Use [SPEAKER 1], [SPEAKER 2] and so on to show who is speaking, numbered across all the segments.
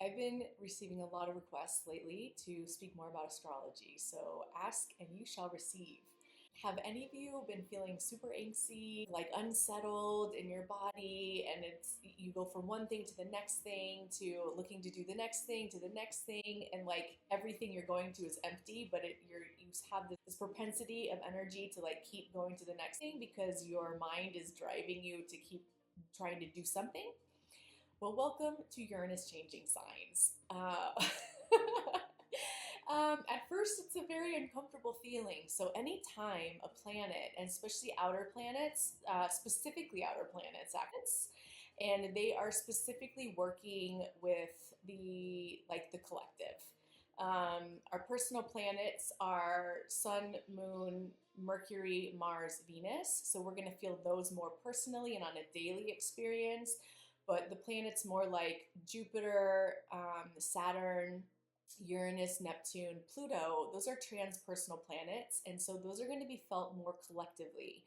[SPEAKER 1] I've been receiving a lot of requests lately to speak more about astrology, so ask and you shall receive. Have any of you been feeling super angsty, like unsettled in your body, and it's you go from one thing to the next thing to looking to do the next thing to the next thing, and like everything you're going to is empty, but you have this propensity of energy to like keep going to the next thing because your mind is driving you to keep trying to do something? Well, welcome to Uranus changing signs. At first, it's a very uncomfortable feeling. So, anytime a planet, and especially outer planets, specifically outer planets, acts, and they are specifically working with the collective. Our personal planets are Sun, Moon, Mercury, Mars, Venus. So we're going to feel those more personally and on a daily experience. But the planets more like Jupiter, Saturn, Uranus, Neptune, Pluto, those are transpersonal planets. And so those are going to be felt more collectively.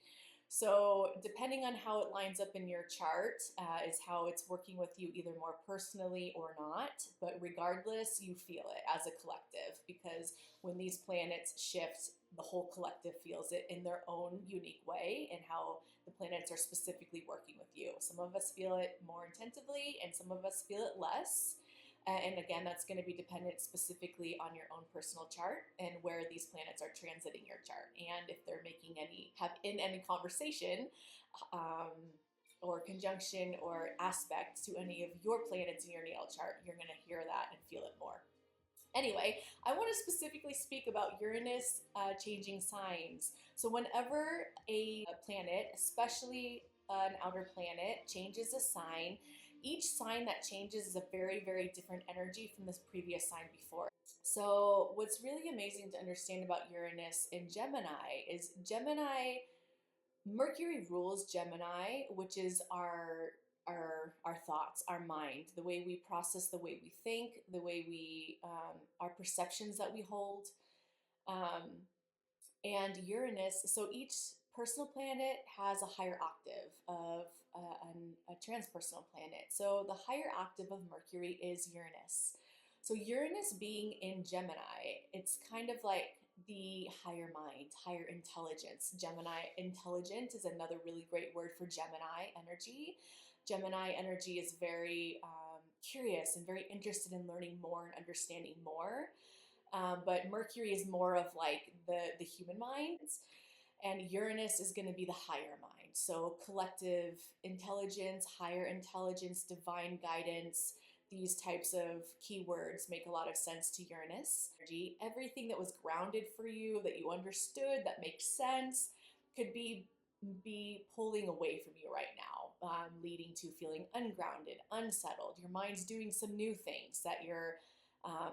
[SPEAKER 1] So, depending on how it lines up in your chart, is how it's working with you, either more personally or not. But regardless, you feel it as a collective because when these planets shift, the whole collective feels it in their own unique way and how the planets are specifically working with you. Some of us feel it more intensively, and some of us feel it less. And again, that's going to be dependent specifically on your own personal chart and where these planets are transiting your chart. And if they're have in any conversation or conjunction or aspect to any of your planets in your natal chart, you're going to hear that and feel it more. Anyway, I want to specifically speak about Uranus changing signs. So, whenever a planet, especially an outer planet, changes a sign, each sign that changes is a very, very different energy from this previous sign before. So, what's really amazing to understand about Uranus in Gemini is Mercury rules Gemini, which is our thoughts, our mind, the way we process, the way we think, the way we our perceptions that we hold. Um, and Uranus, so each personal planet has a higher octave of a transpersonal planet. So the higher octave of Mercury is Uranus. So Uranus being in Gemini, it's kind of like the higher mind, higher intelligence. Gemini intelligent is another really great word for Gemini energy. Gemini energy is very curious and very interested in learning more and understanding more. But Mercury is more of like the human minds, and Uranus is going to be the higher mind. So collective intelligence, higher intelligence, divine guidance. These types of keywords make a lot of sense to Uranus energy. Everything that was grounded for you, that you understood, that makes sense, could be pulling away from you right now, leading to feeling ungrounded, unsettled. Your mind's doing some new things um,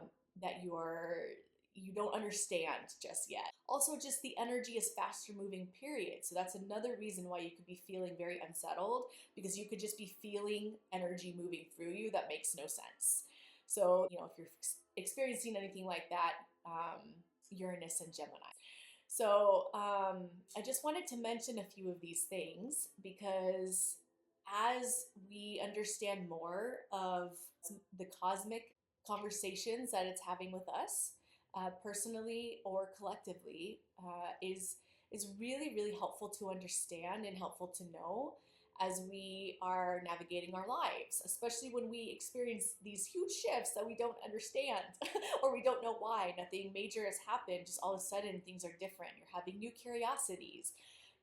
[SPEAKER 1] you don't understand just yet. Also, just the energy is faster moving, period. So that's another reason why you could be feeling very unsettled, because you could just be feeling energy moving through you that makes no sense. So, if you're experiencing anything like that, Uranus and Gemini. So, I just wanted to mention a few of these things because as we understand more of the cosmic conversations that it's having with us, personally or collectively, is really, really helpful to understand and helpful to know as we are navigating our lives, especially when we experience these huge shifts that we don't understand or we don't know why. Nothing major has happened, just all of a sudden things are different. You're having new curiosities,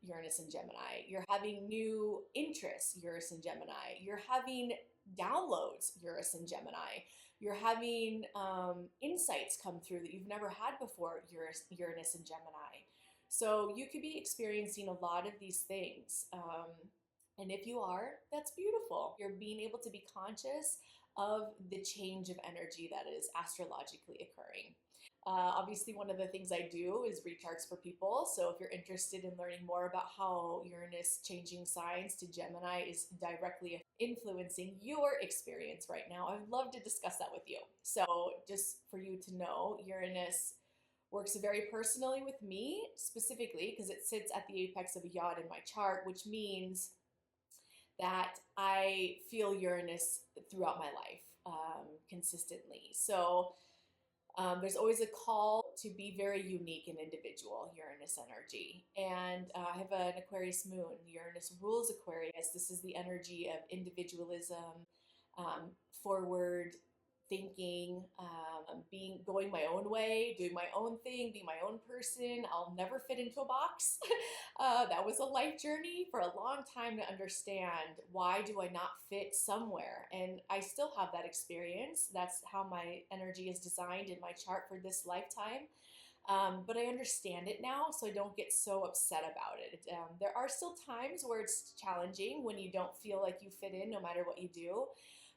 [SPEAKER 1] Uranus and Gemini. You're having new interests, Uranus and Gemini. You're having downloads, Uranus and Gemini. You're having insights come through that you've never had before, Uranus and Gemini. So you could be experiencing a lot of these things. And if you are, that's beautiful. You're being able to be conscious of the change of energy that is astrologically occurring. Obviously, one of the things I do is read charts for people. So if you're interested in learning more about how Uranus changing signs to Gemini is directly influencing your experience right now, I would love to discuss that with you. So just for you to know, Uranus works very personally with me specifically because it sits at the apex of a yod in my chart, which means that I feel Uranus throughout my life consistently. So there's always a call to be very unique and individual, Uranus energy. And I have an Aquarius moon. Uranus rules Aquarius. This is the energy of individualism, forward thinking, going my own way, doing my own thing, being my own person. I'll never fit into a box. That was a life journey for a long time to understand why do I not fit somewhere. And I still have that experience. That's how my energy is designed in my chart for this lifetime. But I understand it now, so I don't get so upset about it. There are still times where it's challenging when you don't feel like you fit in no matter what you do.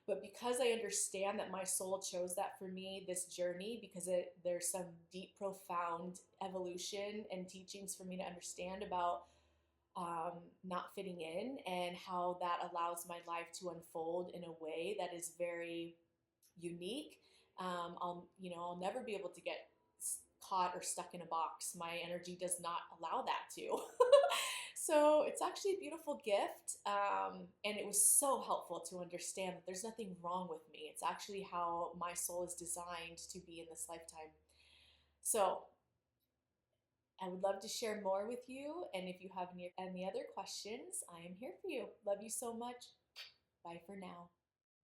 [SPEAKER 1] But because I understand that my soul chose that for me, this journey, because there's some deep, profound evolution and teachings for me to understand about not fitting in and how that allows my life to unfold in a way that is very unique. I'll never be able to get caught or stuck in a box. My energy does not allow that to. So it's actually a beautiful gift. And it was so helpful to understand that there's nothing wrong with me. It's actually how my soul is designed to be in this lifetime. So I would love to share more with you. And if you have any other questions, I am here for you. Love you so much. Bye for now.